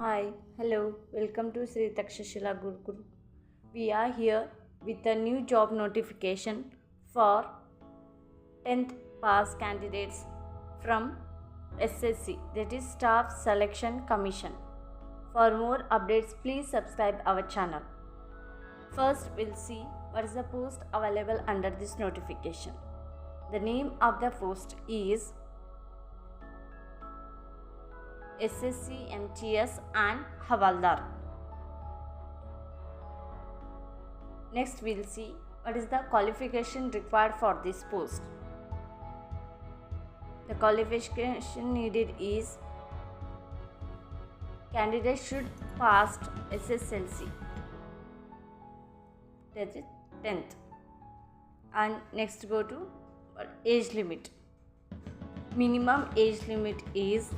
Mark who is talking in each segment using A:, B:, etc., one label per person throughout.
A: Hi, hello, welcome to Sri Takshashila Gurukul. We are here with a new job notification for 10th pass candidates from SSC, that is Staff Selection Commission. For more updates, please subscribe our channel. First, we'll see what is the post available under this notification. The name of the post is SSC MTS and Havaldar. Next, we'll see what is the qualification required for this post. The qualification needed is candidate should pass SSLC, that is 10th. And next, go to age limit. Minimum age limit is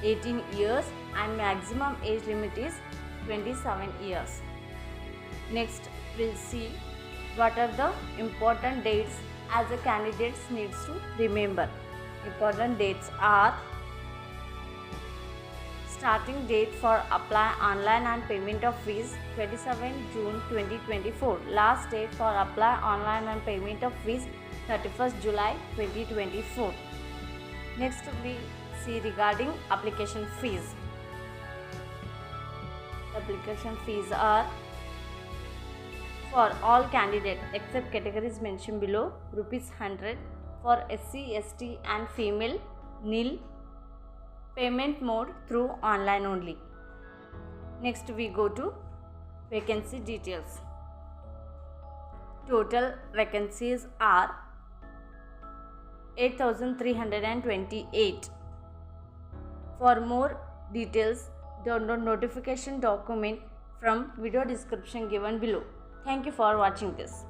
A: 18 years and maximum age limit is 27 years. Next, we'll see what are the important dates as the candidates needs to remember. Important dates are starting date for apply online and payment of fees 27 June 2024. Last date for apply online and payment of fees 31st July 2024. Next, we see regarding application fees. Application fees are for all candidates except categories mentioned below ₹100, for SC, ST and female nil. Payment mode through online only. Next, we go to vacancy details. Total vacancies are 8,328. For more details, download notification document from video description given below. Thank you for watching this.